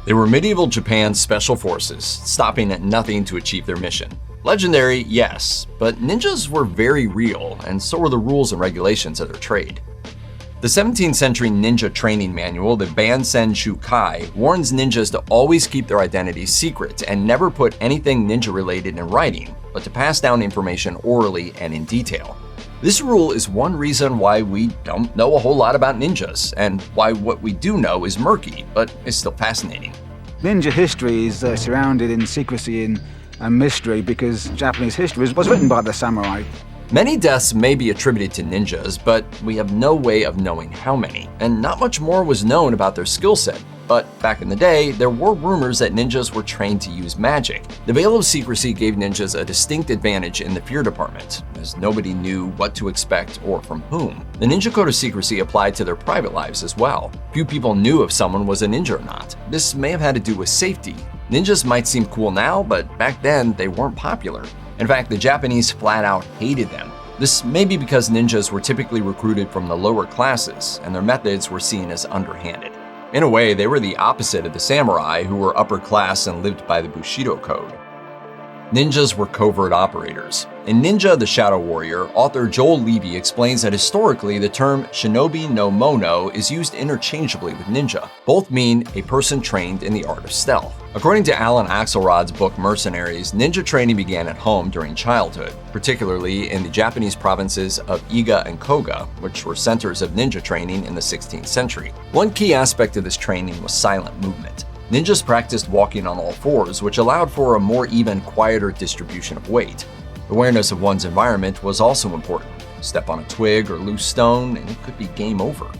They were medieval Japan's special forces, stopping at nothing to achieve their mission. Legendary, yes, but ninjas were very real, and so were the rules and regulations of their trade. The 17th century ninja training manual, the Bansen Shukai, warns ninjas to always keep their identities secret and never put anything ninja related in writing, but to pass down information orally and in detail. This rule is one reason why we don't know a whole lot about ninjas, and why what we do know is murky, but is still fascinating. Ninja history is surrounded in secrecy and mystery because Japanese history was written by the samurai. Many deaths may be attributed to ninjas, but we have no way of knowing how many, and not much more was known about their skill set. But back in the day, there were rumors that ninjas were trained to use magic. The veil of secrecy gave ninjas a distinct advantage in the fear department, as nobody knew what to expect or from whom. The ninja code of secrecy applied to their private lives as well. Few people knew if someone was a ninja or not. This may have had to do with safety. Ninjas might seem cool now, but back then they weren't popular. In fact, the Japanese flat out hated them. This may be because ninjas were typically recruited from the lower classes, and their methods were seen as underhanded. In a way, they were the opposite of the samurai, who were upper class and lived by the Bushido code. Ninjas were covert operators. In Ninja the Shadow Warrior, author Joel Levy explains that historically the term shinobi no mono is used interchangeably with ninja. Both mean a person trained in the art of stealth. According to Alan Axelrod's book Mercenaries, ninja training began at home during childhood, particularly in the Japanese provinces of Iga and Koga, which were centers of ninja training in the 16th century. One key aspect of this training was silent movement. Ninjas practiced walking on all fours, which allowed for a more even, quieter distribution of weight. Awareness of one's environment was also important. Step on a twig or loose stone, and it could be game over.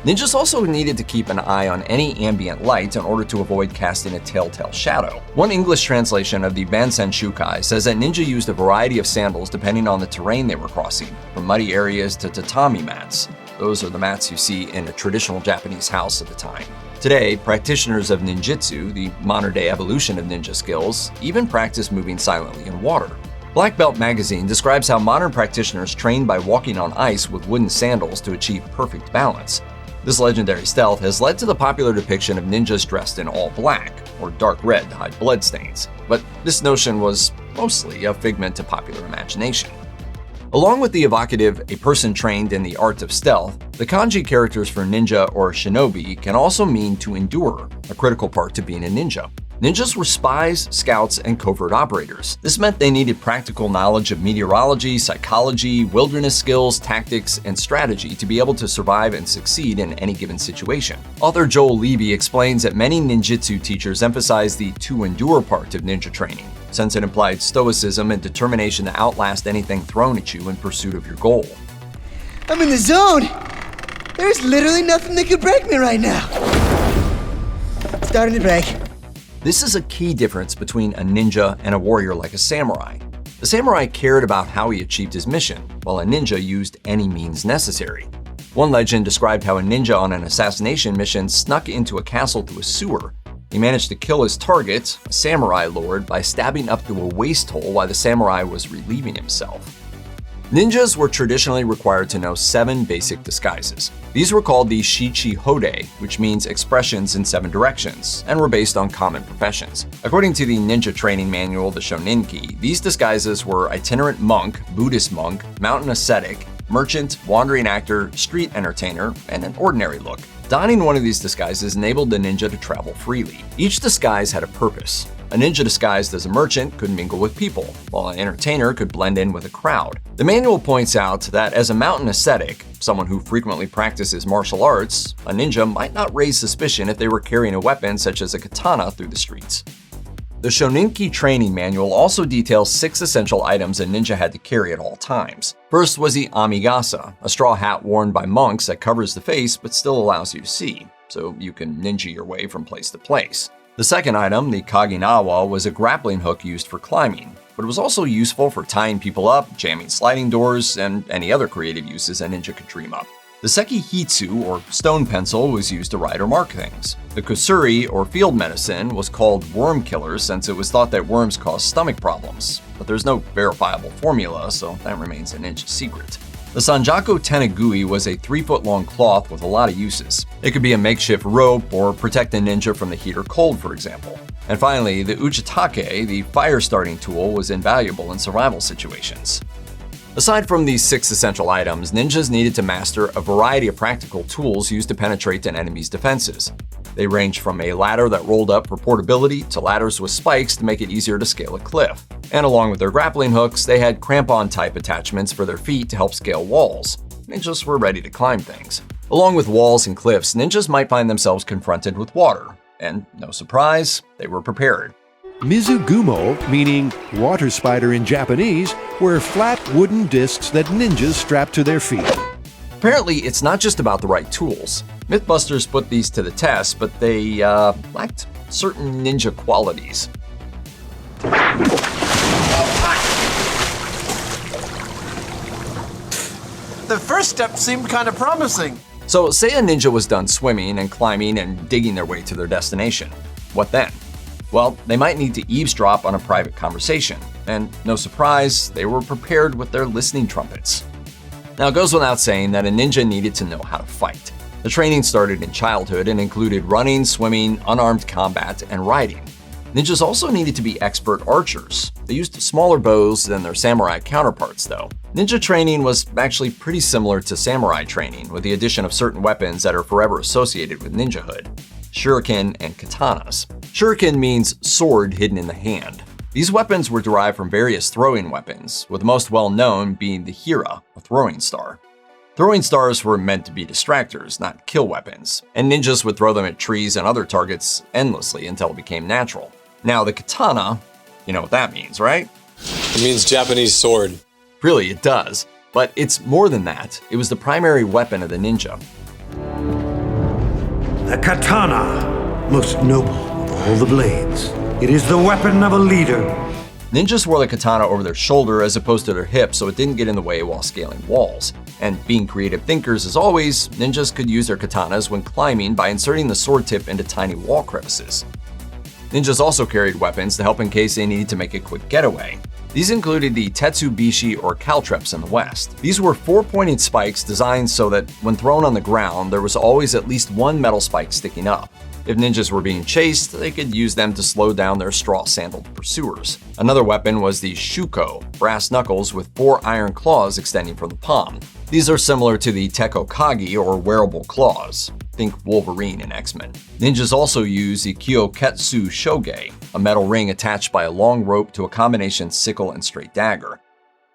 Ninjas also needed to keep an eye on any ambient light in order to avoid casting a telltale shadow. One English translation of the Bansen Shukai says that ninja used a variety of sandals depending on the terrain they were crossing, from muddy areas to tatami mats. Those are the mats you see in a traditional Japanese house at the time. Today, practitioners of ninjutsu, the modern-day evolution of ninja skills, even practice moving silently in water. Black Belt magazine describes how modern practitioners train by walking on ice with wooden sandals to achieve perfect balance. This legendary stealth has led to the popular depiction of ninjas dressed in all black, or dark red to hide bloodstains. But this notion was mostly a figment of popular imagination. Along with the evocative, a person trained in the art of stealth, the kanji characters for ninja or shinobi can also mean to endure, a critical part to being a ninja. Ninjas were spies, scouts, and covert operators. This meant they needed practical knowledge of meteorology, psychology, wilderness skills, tactics, and strategy to be able to survive and succeed in any given situation. Author Joel Levy explains that many ninjutsu teachers emphasize the to endure part of ninja training, since it implied stoicism and determination to outlast anything thrown at you in pursuit of your goal. I'm in the zone! There's literally nothing that could break me right now! Starting to break. This is a key difference between a ninja and a warrior like a samurai. The samurai cared about how he achieved his mission, while a ninja used any means necessary. One legend described how a ninja on an assassination mission snuck into a castle through a sewer. He managed to kill his target, a samurai lord, by stabbing up through a waste hole while the samurai was relieving himself. Ninjas were traditionally required to know 7 basic disguises. These were called the shichi hode, which means expressions in 7 directions, and were based on common professions. According to the ninja training manual, the Shoninki, these disguises were itinerant monk, Buddhist monk, mountain ascetic, merchant, wandering actor, street entertainer, and an ordinary look. Donning one of these disguises enabled the ninja to travel freely. Each disguise had a purpose. A ninja disguised as a merchant could mingle with people, while an entertainer could blend in with a crowd. The manual points out that as a mountain ascetic, someone who frequently practices martial arts, a ninja might not raise suspicion if they were carrying a weapon such as a katana through the streets. The Shoninki training manual also details 6 essential items a ninja had to carry at all times. First was the amigasa, a straw hat worn by monks that covers the face but still allows you to see, so you can ninja your way from place to place. The second item, the kaginawa, was a grappling hook used for climbing, but it was also useful for tying people up, jamming sliding doors, and any other creative uses a ninja could dream up. The sekihitsu, or stone pencil, was used to write or mark things. The kusuri, or field medicine, was called worm killer since it was thought that worms cause stomach problems, but there's no verifiable formula, so that remains a ninja secret. The Sanjaku Tenagui was a 3-foot-long cloth with a lot of uses. It could be a makeshift rope or protect a ninja from the heat or cold, for example. And finally, the Uchitake, the fire-starting tool, was invaluable in survival situations. Aside from these 6 essential items, ninjas needed to master a variety of practical tools used to penetrate an enemy's defenses. They ranged from a ladder that rolled up for portability to ladders with spikes to make it easier to scale a cliff. And along with their grappling hooks, they had crampon-type attachments for their feet to help scale walls. Ninjas were ready to climb things. Along with walls and cliffs, ninjas might find themselves confronted with water. And no surprise, they were prepared. Mizugumo, meaning water spider in Japanese, were flat wooden discs that ninjas strapped to their feet. Apparently, it's not just about the right tools. Mythbusters put these to the test, but they lacked certain ninja qualities. The first step seemed kind of promising. So, say a ninja was done swimming and climbing and digging their way to their destination. What then? Well, they might need to eavesdrop on a private conversation. And no surprise, they were prepared with their listening trumpets. Now, it goes without saying that a ninja needed to know how to fight. The training started in childhood and included running, swimming, unarmed combat, and riding. Ninjas also needed to be expert archers. They used smaller bows than their samurai counterparts, though. Ninja training was actually pretty similar to samurai training, with the addition of certain weapons that are forever associated with ninjahood: shuriken and katanas. Shuriken means sword hidden in the hand. These weapons were derived from various throwing weapons, with the most well-known being the hira, a throwing star. Throwing stars were meant to be distractors, not kill weapons, and ninjas would throw them at trees and other targets endlessly until it became natural. Now, the katana, you know what that means, right? It means Japanese sword. Really, it does. But it's more than that. It was the primary weapon of the ninja. The katana, most noble of all the blades. It is the weapon of a leader. Ninjas wore the katana over their shoulder as opposed to their hip so it didn't get in the way while scaling walls. And being creative thinkers as always, ninjas could use their katanas when climbing by inserting the sword tip into tiny wall crevices. Ninjas also carried weapons to help in case they needed to make a quick getaway. These included the tetsubishi or caltrops in the West. These were 4-pointed spikes designed so that when thrown on the ground, there was always at least one metal spike sticking up. If ninjas were being chased, they could use them to slow down their straw-sandaled pursuers. Another weapon was the shuko, brass knuckles with 4 iron claws extending from the palm. These are similar to the tekokagi or wearable claws. Think Wolverine in X-Men. Ninjas also use the kyoketsu shoge, a metal ring attached by a long rope to a combination sickle and straight dagger.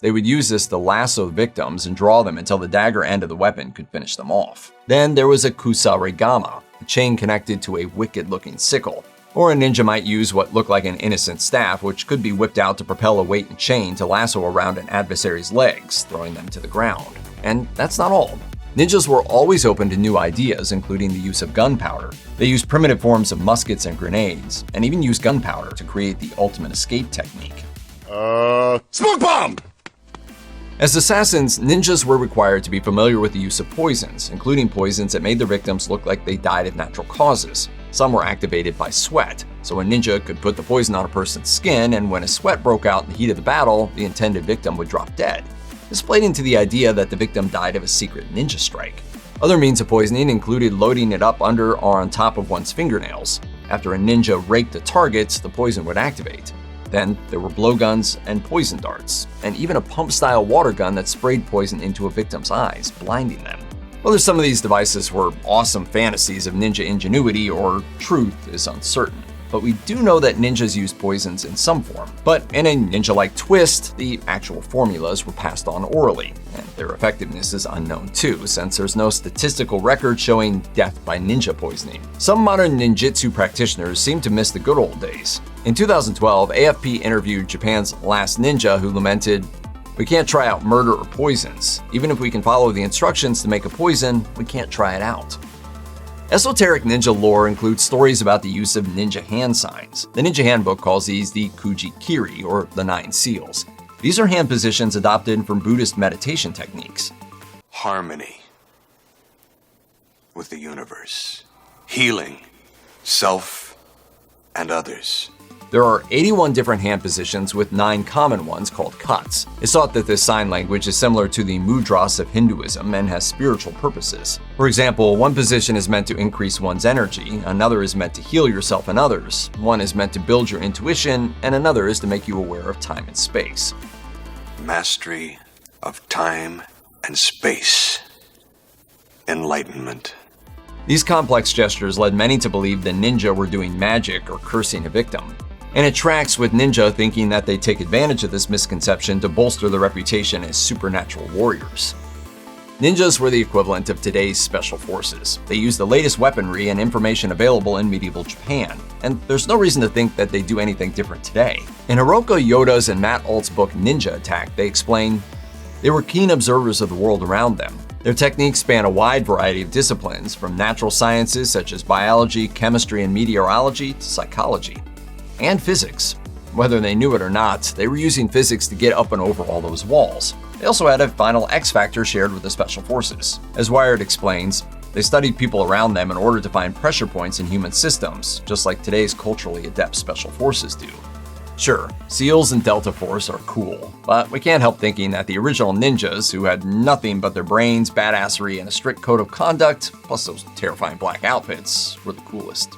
They would use this to lasso victims and draw them until the dagger end of the weapon could finish them off. Then there was a kusarigama, a chain connected to a wicked-looking sickle. Or a ninja might use what looked like an innocent staff, which could be whipped out to propel a weight and chain to lasso around an adversary's legs, throwing them to the ground. And that's not all. Ninjas were always open to new ideas, including the use of gunpowder. They used primitive forms of muskets and grenades, and even used gunpowder to create the ultimate escape technique. Smoke bomb! As assassins, ninjas were required to be familiar with the use of poisons, including poisons that made their victims look like they died of natural causes. Some were activated by sweat, so a ninja could put the poison on a person's skin, and when a sweat broke out in the heat of the battle, the intended victim would drop dead. This played into the idea that the victim died of a secret ninja strike. Other means of poisoning included loading it up under or on top of one's fingernails. After a ninja raked the targets, the poison would activate. Then there were blowguns and poison darts, and even a pump-style water gun that sprayed poison into a victim's eyes, blinding them. Whether some of these devices were awesome fantasies of ninja ingenuity or truth is uncertain. But we do know that ninjas used poisons in some form. But in a ninja-like twist, the actual formulas were passed on orally, and their effectiveness is unknown too, since there's no statistical record showing death by ninja poisoning. Some modern ninjutsu practitioners seem to miss the good old days. In 2012, AFP interviewed Japan's last ninja who lamented, "We can't try out murder or poisons. Even if we can follow the instructions to make a poison, we can't try it out." Esoteric ninja lore includes stories about the use of ninja hand signs. The Ninja Handbook calls these the Kuji-kiri, or the 9 seals. These are hand positions adopted from Buddhist meditation techniques. Harmony with the universe. Healing. Self and others. There are 81 different hand positions with 9 common ones called cuts. It's thought that this sign language is similar to the mudras of Hinduism and has spiritual purposes. For example, one position is meant to increase one's energy, another is meant to heal yourself and others, one is meant to build your intuition, and another is to make you aware of time and space. Mastery of time and space. Enlightenment. These complex gestures led many to believe the ninja were doing magic or cursing a victim. And it tracks with ninja thinking that they take advantage of this misconception to bolster their reputation as supernatural warriors. Ninjas were the equivalent of today's special forces. They used the latest weaponry and information available in medieval Japan, and there's no reason to think that they do anything different today. In Hiroko Yoda's and Matt Alt's book Ninja Attack, they explain, they were keen observers of the world around them. Their techniques span a wide variety of disciplines, from natural sciences such as biology, chemistry, and meteorology to psychology. And physics. Whether they knew it or not, they were using physics to get up and over all those walls. They also had a final X factor shared with the special forces. As Wired explains, they studied people around them in order to find pressure points in human systems, just like today's culturally adept special forces do. Sure, SEALs and Delta Force are cool, but we can't help thinking that the original ninjas, who had nothing but their brains, badassery, and a strict code of conduct, plus those terrifying black outfits, were the coolest.